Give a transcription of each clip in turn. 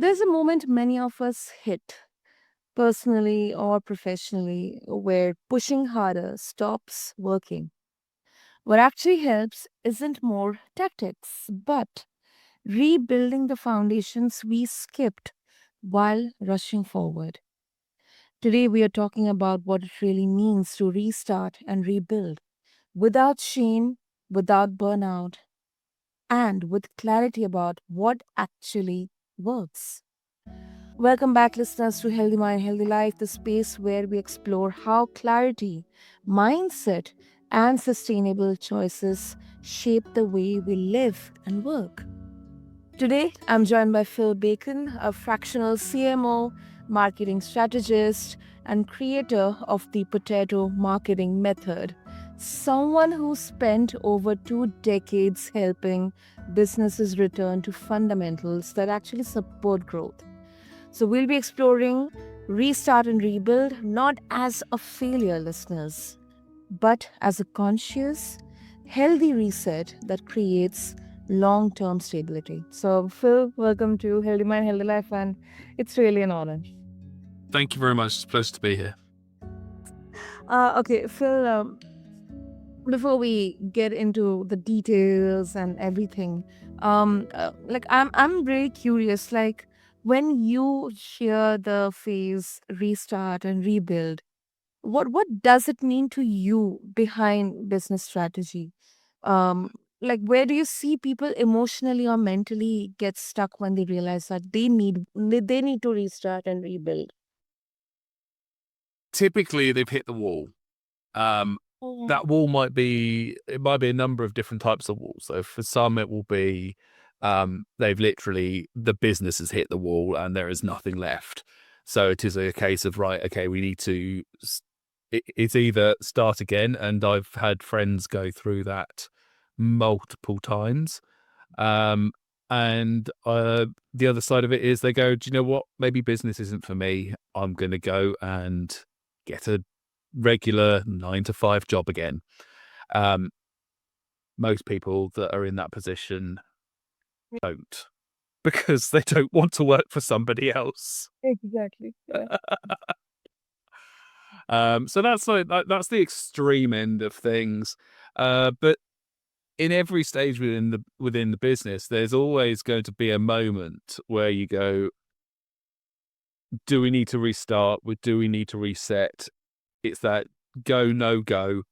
There's a moment many of us hit, personally or professionally, where pushing harder stops working. What actually helps isn't more tactics, but rebuilding the foundations we skipped while rushing forward. Today, we are talking about what it really means to restart and rebuild without shame, without burnout, and with clarity about what actually works. Welcome back, listeners, to Healthy Mind, Healthy Life, the space where we explore how clarity, mindset, and sustainable choices shape the way we live and work. Today, I'm joined by Phil Bacon, a fractional CMO, marketing strategist, and creator of the potato marketing method. Someone who spent over 2 decades helping businesses return to fundamentals that actually support growth. So, we'll be exploring restart and rebuild not as a failure, listeners, but as a conscious, healthy reset that creates long term stability. So, Phil, welcome to Healthy Mind, Healthy Life, and it's really an honor. Thank you very much. It's a pleasure to be here. Okay, Phil, before we get into the details and everything, I'm very curious. Like, when you hear the phrase restart and rebuild, what does it mean to you behind business strategy? um where do you see people emotionally or mentally get stuck when they realize that they need to restart and rebuild? Typically, they've hit the wall. That wall might be a number of different types of walls. So for some, it will be the business has hit the wall and there is nothing left. So it is a case of right, okay, we need to. It's either start again, and I've had friends go through that multiple times. Um, and the other side of it is they go, do you know what? Maybe business isn't for me. I'm going to go and get a regular 9 to 5 job again. Um, Most people that are in that position don't because they don't want to work for somebody else. Exactly. Yeah. So that's the extreme end of things. But in every stage within the business, there's always going to be a moment where you go, do we need to restart? Do we need to reset? It's that go, no go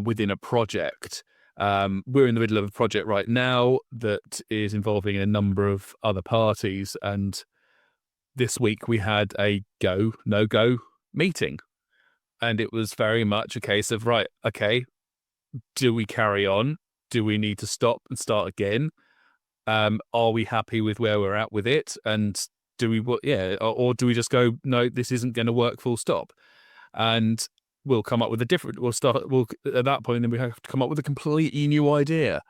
within a project. We're in the middle of a project right now that is involving a number of other parties. And this week we had a go, no go meeting. And it was very much a case of, right, okay, do we carry on? Do we need to stop and start again? Are we happy with where we're at with it? And do we, or do we just go, no, this isn't going to work, full stop? And we'll come up with we'll at that point, then we have to come up with a completely new idea.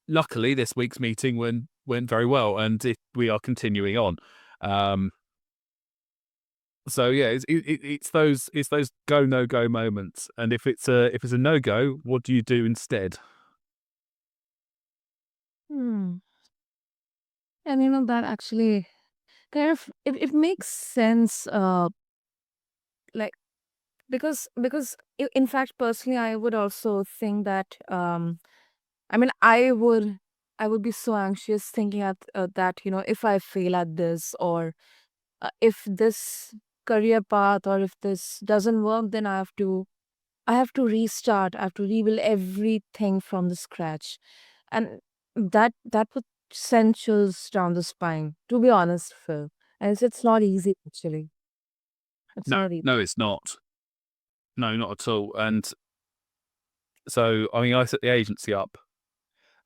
Luckily, this week's meeting went very well, and we are continuing on. So yeah, it's those go no go moments, and if it's a no go, what do you do instead? Hmm. And that actually kind of it makes sense, like in fact, personally, I would also think that, I mean, I would be so anxious thinking that, if I fail at this, or if this career path, or if this doesn't work, then I have to restart. I have to rebuild everything from the scratch, and that would send chills down the spine. To be honest, Phil, and it's not easy actually. It's No, not easy. no, it's not. No, not at all. And so, I mean, I set the agency up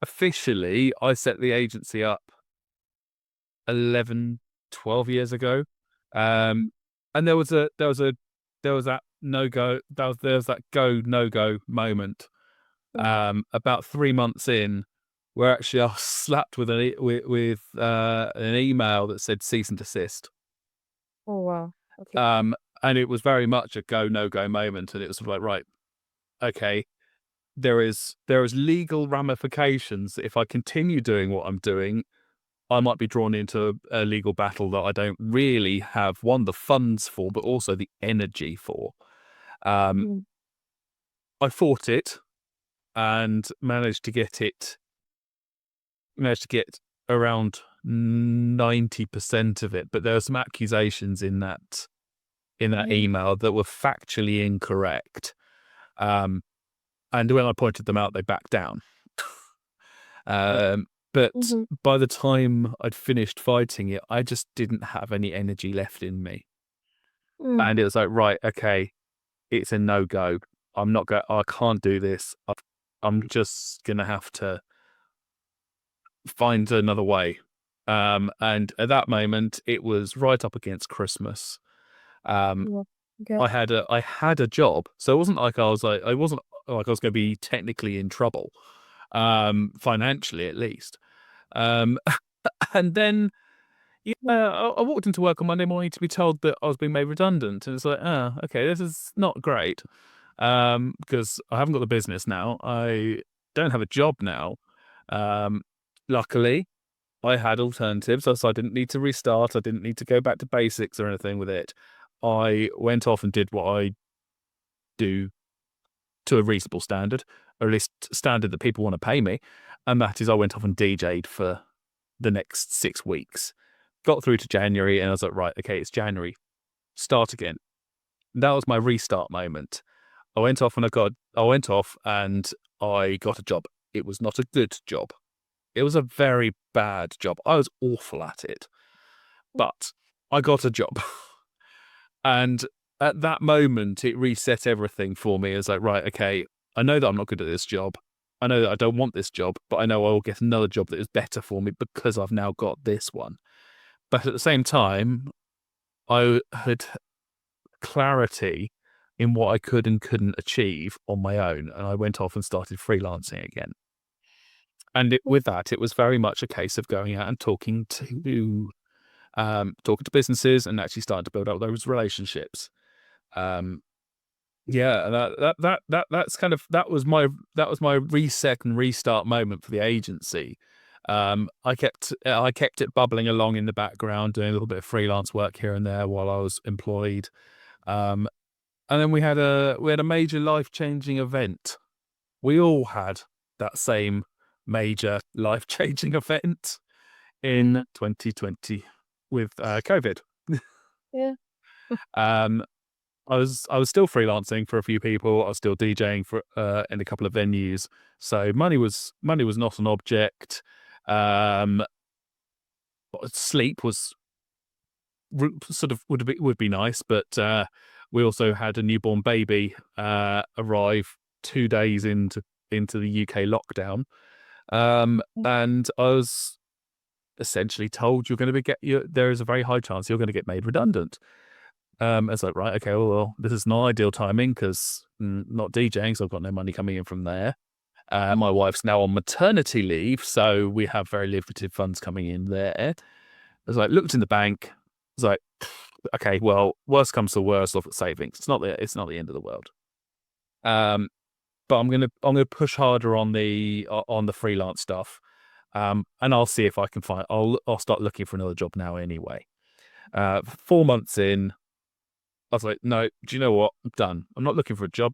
officially. I set the agency up 11, 12 years ago. And there was that no go, there was that go, no go moment. About 3 months in, where actually I was slapped with an email that said cease and desist. Oh wow. Okay. And it was very much a go, no go moment. And it was like, right, okay, there is legal ramifications if I continue doing what I'm doing. I might be drawn into a legal battle that I don't really have, one, the funds for, but also the energy for. Um, Mm. I fought it and managed to get around 90% of it, but there were some accusations in that Mm. email that were factually incorrect. Um, and when I pointed them out, they backed down. But Mhm. by the time I'd finished fighting it, I just didn't have any energy left in me. Mm. And it was like, right, okay, it's a no go. I'm not going. I can't do this. I'm just gonna have to find another way. And at that moment, it was right up against Christmas. Um, Yeah. Okay. I had a job, so it wasn't like I wasn't like I was going to be technically in trouble, financially at least. Um, and then yeah, I walked into work on Monday morning to be told that I was being made redundant, and it's like, oh, okay, this is not great. Because I haven't got the business now. I don't have a job now. Um, luckily, I had alternatives, so I didn't need to restart. I didn't need to go back to basics or anything with it. I went off and did what I do to a reasonable standard, or at least standard that people want to pay me, and that is I went off and DJ'd for the next 6 weeks. Got through to January, and I was like, right, okay, it's January. Start again. That was my restart moment. I went off and I got a job. It was not a good job. It was a very bad job. I was awful at it, but I got a job. And at that moment, it reset everything for me. It's like, right, okay, I know that I'm not good at this job. I know that I don't want this job, but I know I will get another job that is better for me because I've now got this one. But at the same time, I had clarity in what I could and couldn't achieve on my own. And I went off and started freelancing again. And with that, it was very much a case of going out and talking to businesses and actually starting to build up those relationships. Um, yeah, that's kind of that was my reset and restart moment for the agency. I kept it bubbling along in the background, doing a little bit of freelance work here and there while I was employed. Um, and then we had a major life changing event. We all had that same major life changing event in 2020 with COVID. Yeah. Um, I was still freelancing for a few people. I was still DJing for in a couple of venues. So money was not an object. Um, sleep was sort of would be nice, but we also had a newborn baby arrive 2 days into the UK lockdown, and I was essentially told you're going to there is a very high chance you're going to get made redundant. It's like, right, okay, well, this is not ideal timing because not DJing, so I've got no money coming in from there. My wife's now on maternity leave, so we have very limited funds coming in there. I was like, looked in the bank. I was like, okay, well, worst comes to worst, look at savings. It's not the end of the world. Um, but I'm gonna push harder on the freelance stuff. And I'll see if I can I'll start looking for another job now anyway. 4 months in, I was like, no, do you know what? I'm done. I'm not looking for a job.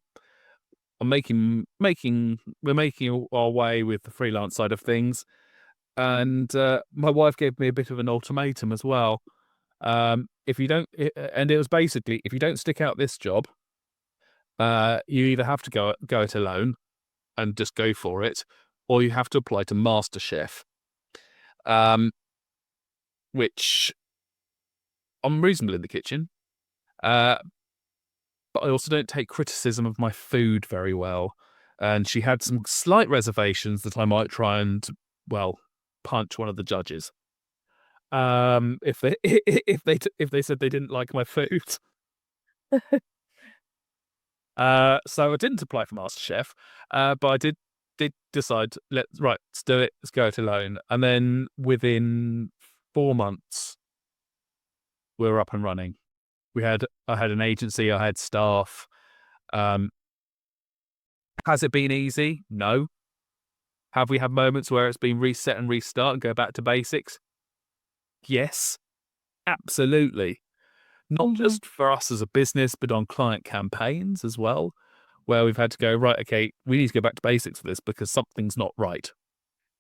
We're making our way with the freelance side of things. And my wife gave me a bit of an ultimatum as well. If you don't, and it was basically, if you don't stick out this job, you either have to go it alone and just go for it, or you have to apply to MasterChef, um, which I'm reasonable in the kitchen. Uh, but I also don't take criticism of my food very well. And she had some slight reservations that I might try and, well, punch one of the judges. If they if they said they didn't like my food. So I didn't apply for MasterChef, but I did decide let's do it, let's go it alone. And then within 4 months, we were up and running. I had an agency, I had staff. Um, has it been easy? No. Have we had moments where it's been reset and restart and go back to basics? Yes, absolutely. Not Mm-hmm. just for us as a business, but on client campaigns as well, where we've had to go, right, okay, we need to go back to basics for this because something's not right.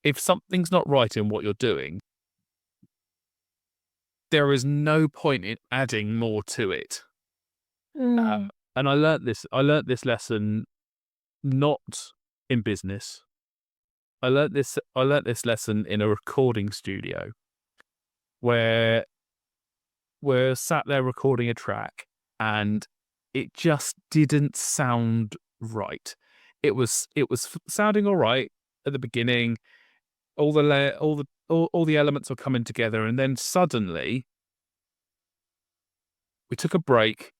If something's not right in what you're doing, there is no point in adding more to it. Mm. And I learnt this lesson not in business. I learnt this lesson in a recording studio where we're sat there recording a track and it just didn't sound right. It was sounding all right at the beginning. All the elements were coming together, and then suddenly we took a break.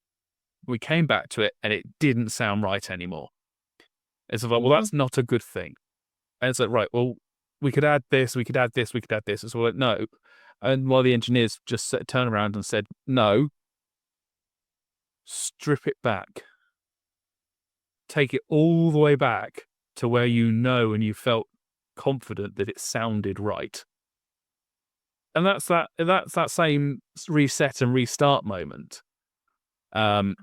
We came back to it, and it didn't sound right anymore. It's like, well, Mm-hmm. that's not a good thing. And it's like, right, well, we could add this, we could add this, we could add this. It's all like, no. And while the engineers just turned around and said, no, strip it back, take it all the way back to where you know and you felt confident that it sounded right. And that's that same reset and restart moment. Um,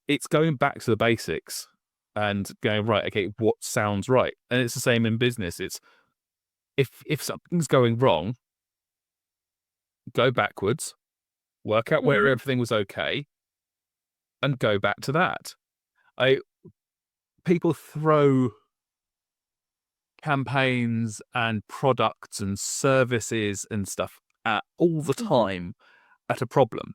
it's going back to the basics and going, right, okay, what sounds right? And it's the same in business. It's if something's going wrong, go backwards, work out where Mm-hmm. everything was okay, and go back to that. I People throw campaigns and products and services and stuff at all the Mm-hmm. time at a problem.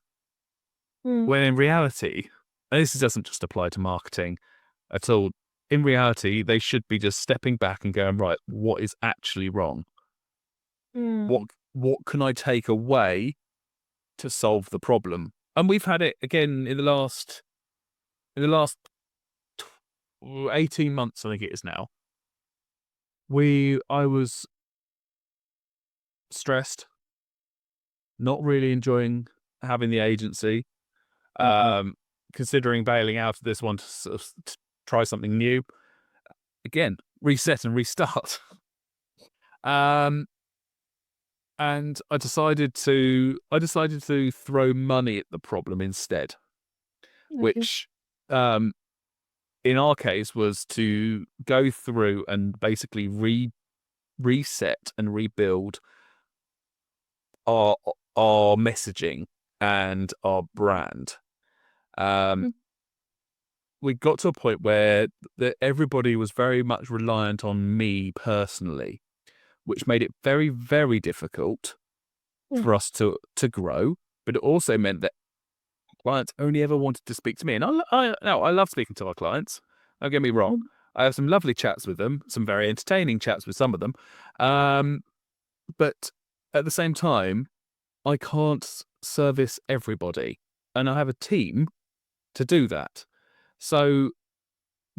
Mm. When in reality, and this doesn't just apply to marketing at all, in reality, they should be just stepping back and going, right, what is actually wrong? What Mm. what can I take away to solve the problem? And we've had it again in the last 18 months, I think it is now. I was stressed, not really enjoying having the agency, um, considering bailing out of this one to sort of try something new. Again, reset and restart. Um, and I decided to throw money at the problem instead, Okay. which um, in our case was to go through and basically reset and rebuild our our messaging and our brand. Um, Mm. we got to a point where everybody was very much reliant on me personally, which made it very, very difficult Mm. for us to grow. But it also meant that clients only ever wanted to speak to me, and I love speaking to our clients. Don't get me wrong. Mm. I have some lovely chats with them, some very entertaining chats with some of them. Um, but at the same time, I can't service everybody, and I have a team to do that. So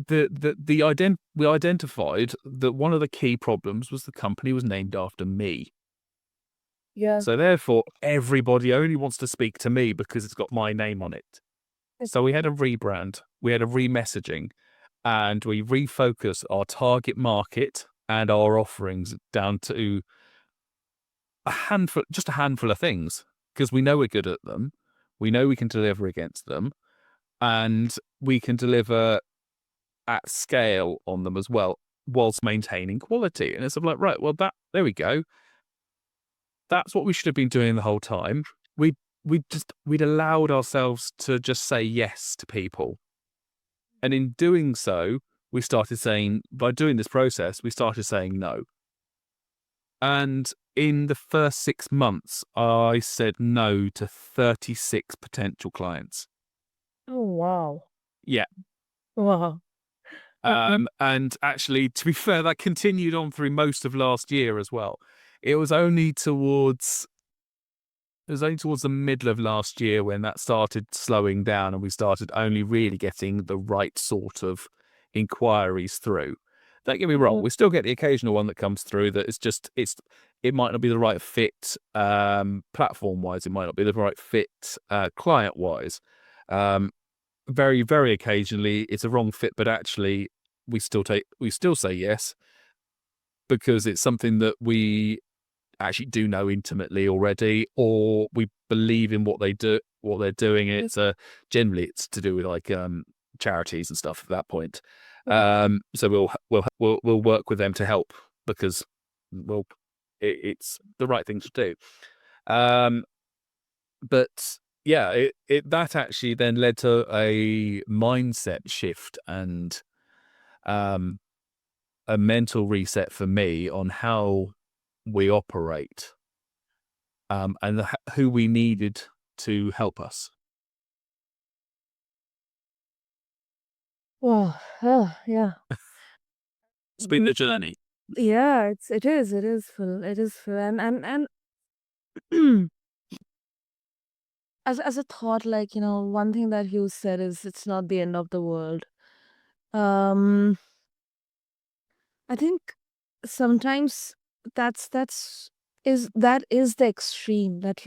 we identified that one of the key problems was the company was named after me. Yeah. So therefore, everybody only wants to speak to me because it's got my name on it. So we had a rebrand, we had a remessaging, and we refocus our target market and our offerings down to just a handful of things, because we know we're good at them, we know we can deliver against them, and we can deliver at scale on them as well, whilst maintaining quality. And it's sort of like, right, well, there we go. That's what we should have been doing the whole time. We we'd allowed ourselves to just say yes to people, and in doing so, we started saying, by doing this process, we started saying no. And in the first 6 months, I said no to 36 potential clients. Oh, wow. Yeah. Wow. Uh-uh. And actually, to be fair, that continued on through most of last year as well. It was only towards the middle of last year when that started slowing down and we started only really getting the right sort of inquiries through. Don't get me wrong, Mm. we still get the occasional one that comes through that it might not be the right fit platform wise, it might not be the right fit client wise. Very, very occasionally it's a wrong fit, but actually we still say yes because it's something that we actually do know intimately already, or we believe in what they're doing. It's generally it's to do with like charities and stuff at that point. So we'll work with them to help because well it's the right thing to do. But yeah, that actually then led to a mindset shift and um a mental reset for me on how we operate, and who we needed to help us. Well, yeah. It's been a journey. Yeah, it is full. It is full. And as a thought, like, one thing that you said is it's not the end of the world. Um, I think sometimes that is the extreme, that,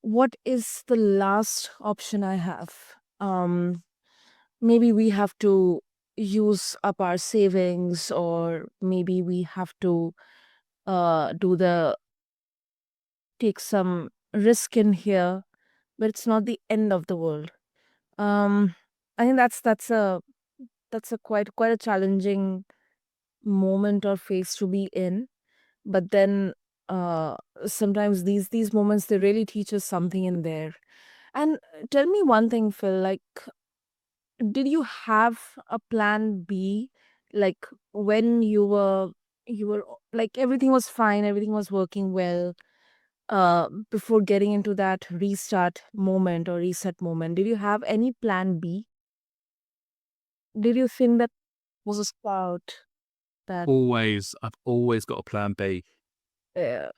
what is the last option I have? Um, Maybe we have to use up our savings, or maybe we have to do the take some risk in here, but it's not the end of the world. Um, I think that's a quite a challenging moment or phase to be in. But then uh, sometimes these moments, they really teach us something in there. And tell me one thing, Phil. Like, did you have a plan B? Like, when you were like, everything was fine, everything was working well, before getting into that restart moment or reset moment, did you have any plan B? Did you think that was a sprout that I've always got a plan B. uh,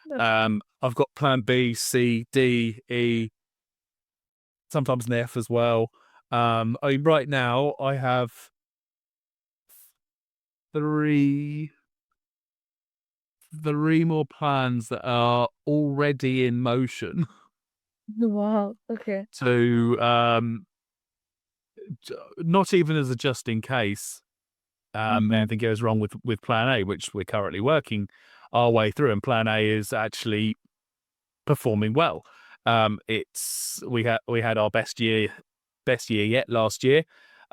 that- I've got plan B, C, D, E, sometimes an F as well. I mean, right now I have three three more plans that are already in motion wow, okay. to not even as a just in case Mm-hmm. anything goes wrong with plan A, which we're currently working our way through, and plan A is actually performing well. We had our best year yet last year.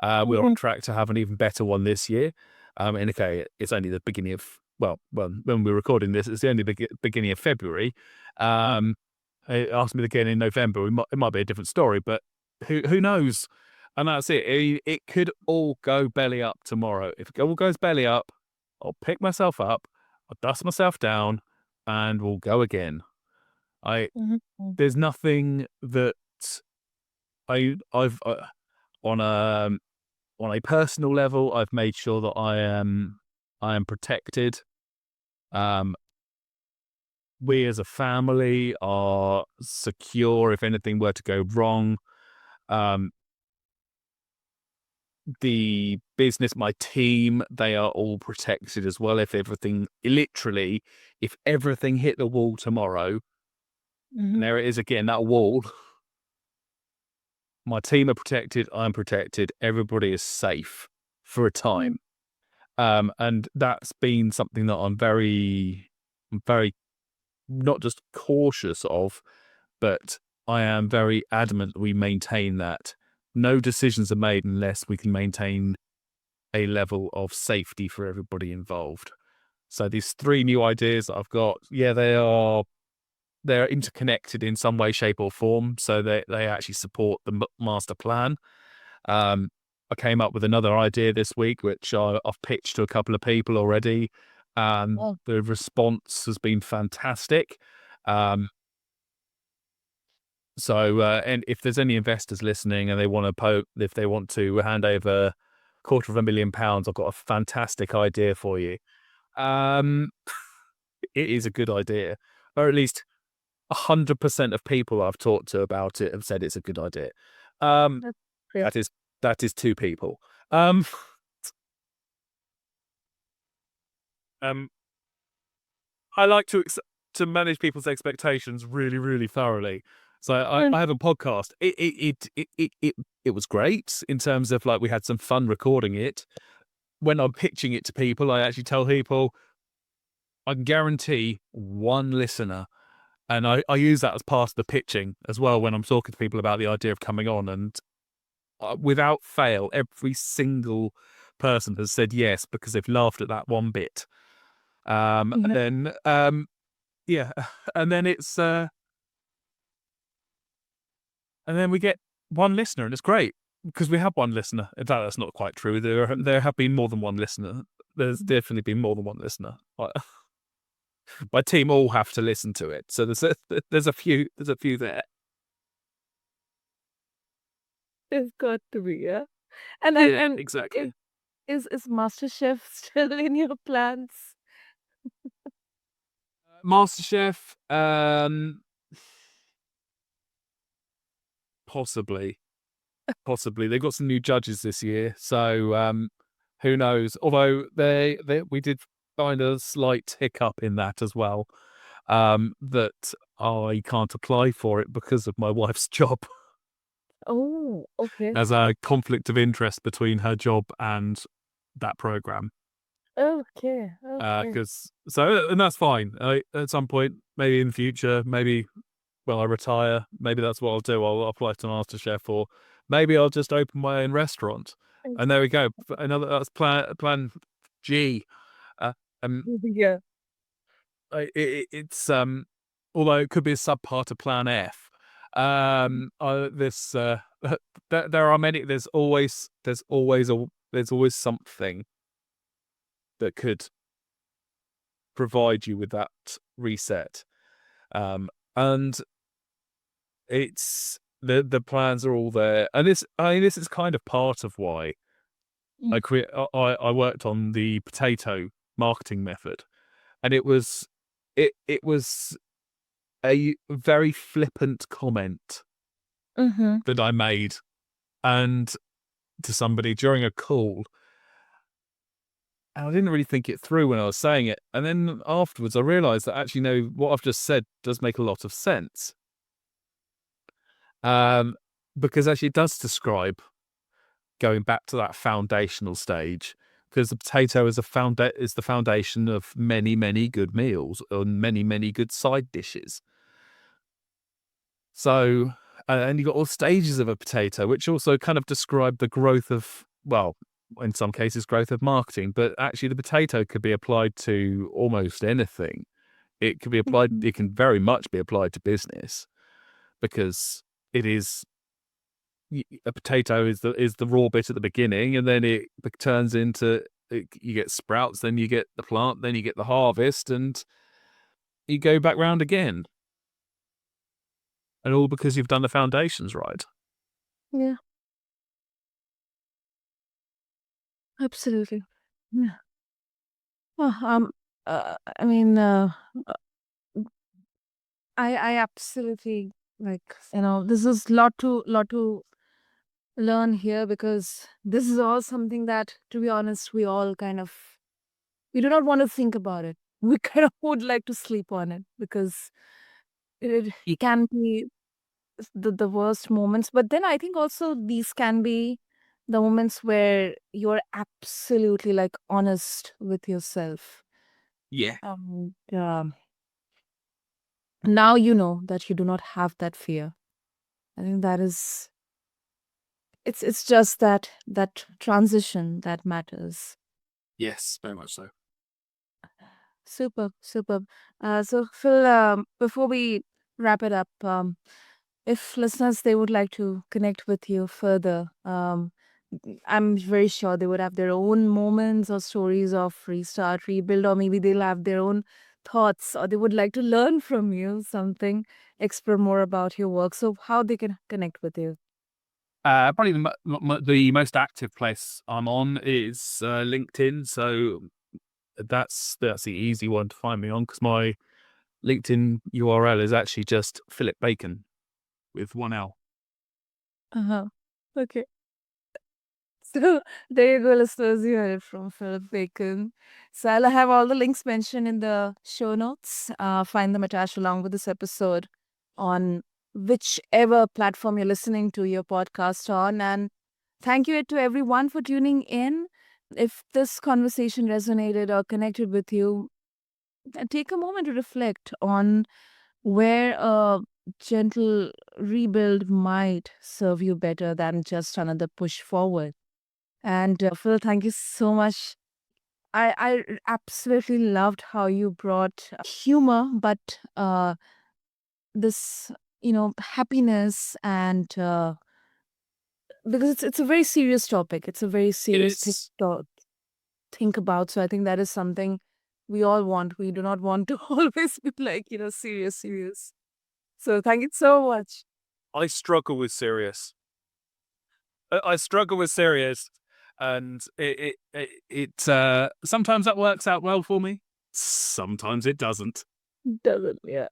We're Mm-hmm. on track to have an even better one this year. And okay, it's only the beginning of when we're recording this, it's the only beginning of February. Ask me again in November. It might be a different story, but who knows? And that's it. It could all go belly up tomorrow. If it all goes belly up, I'll pick myself up, I'll dust myself down, and we'll go again. I Mm-hmm. There's nothing that I've on a personal level, I've made sure that I am protected. Um, we as a family are secure if anything were to go wrong. Um, the business, my team, they are all protected as well. If everything hit the wall tomorrow, and Mm-hmm. there it is again, that wall, my team are protected, I'm protected, everybody is safe for a time. And that's been something that I'm very not just cautious of, but I am very adamant that we maintain that. No decisions are made unless we can maintain a level of safety for everybody involved. So these three new ideas that I've got, yeah, they're interconnected in some way, shape, or form. So they actually support the master plan. Um, I came up with another idea this week, which I've pitched to a couple of people already. Oh. The response has been fantastic. Um, and if there's any investors listening and if they want to hand over £250,000, I've got a fantastic idea for you. Um, it is a good idea, or at least 100% of people I've talked to about it have said it's a good idea. Um, That's great. that is two people. Um, um, I like to manage people's expectations really, really thoroughly. So Mm. I have a podcast. It was great in terms of like we had some fun recording it. When I'm pitching it to people, I actually tell people I can guarantee one listener, and I use that as part of the pitching as well when I'm talking to people about the idea of coming on. And without fail, every single person has said yes because they've laughed at that one bit. And Yeah. then yeah, and then it's and then we get one listener, and it's great because we have one listener. In fact, that's not quite true. There have been more than one listener. There's definitely been more than one listener. My team all have to listen to it, so there's a few there. It's got to be, yeah. And Yeah, i- exactly. is MasterChef still in your plans? MasterChef, possibly, possibly. They've got some new judges this year, so who knows? Although we did find a slight hiccup in that as well, that I can't apply for it because of my wife's job. Oh, okay. There's a conflict of interest between her job and that program. Okay, okay. Because so and that's fine. At some point, maybe in the future, maybe when I retire, maybe that's what I'll do. I'll apply to MasterChef, or maybe I'll just open my own restaurant. And there we go. Another that's plan G. Uh, um, Yeah. it's although it could be a subpart of Plan F. This there are many. There's always something that could provide you with that reset. And it's the plans are all there, and this is kind of part of why Mm. I worked on the potato marketing method, and it was a very flippant comment Mm-hmm. that I made and to somebody during a call. And I didn't really think it through when I was saying it. And then afterwards, I realized that actually, no, what I've just said does make a lot of sense. Um, because actually, it does describe going back to that foundational stage. Because the potato is is the foundation of many good meals and many good side dishes. So, and you've got all stages of a potato, which also kind of describe the growth of, well, in some cases, growth of marketing. But actually, the potato could be applied to almost anything. It could be applied. Mm-hmm. It can very much be applied to business because it is a potato is the raw bit at the beginning, and then it turns into you get sprouts, then you get the plant, then you get the harvest, and you go back round again, and all because you've done the foundations right. Yeah, absolutely. Yeah. Well, I mean, I absolutely like, this is lot to learn here, because this is all something that, to be honest, we all kind of, we do not want to think about it. We kind of would like to sleep on it, because it can be the worst moments. But then I think also these can be the moments where you're absolutely like honest with yourself. Yeah. Now you know that you do not have that fear. I think that is, it's just that transition that matters. Yes, very much so. Superb, superb. So Phil, before we wrap it up, if listeners they would like to connect with you further, I'm very sure they would have their own moments or stories of restart, rebuild, or maybe they'll have their own thoughts, or they would like to learn from you something, explore more about your work. So how they can connect with you? Probably the most active place I'm on is LinkedIn. So that's the easy one to find me on because my LinkedIn URL is actually just Philip Bacon with one L. Uh-huh. Okay. So there you go, listeners. You heard it from Philip Bacon. So I'll have all the links mentioned in the show notes. Find them attached along with this episode on whichever platform you're listening to your podcast on. And thank you to everyone for tuning in. If this conversation resonated or connected with you, take a moment to reflect on where a gentle rebuild might serve you better than just another push forward. And Phil, thank you so much. I absolutely loved how you brought humor, but this, happiness and because it's a very serious topic. It's a very It serious thing is. to think about. So I think that is something we all want. We do not want to always be like, serious, serious. So thank you so much. I struggle with serious. I struggle with serious, and it sometimes that works out well for me. Sometimes it doesn't. Doesn't, yeah.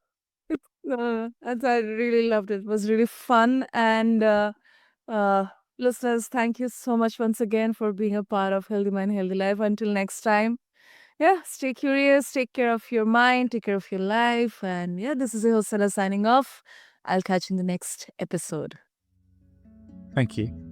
And I really loved it. It was really fun. And uh, listeners, thank you so much once again for being a part of Healthy Mind, Healthy Life. Until next time, yeah, stay curious, take care of your mind, take care of your life. And yeah, this is your host, Sarah, signing off. I'll catch you in the next episode. Thank you.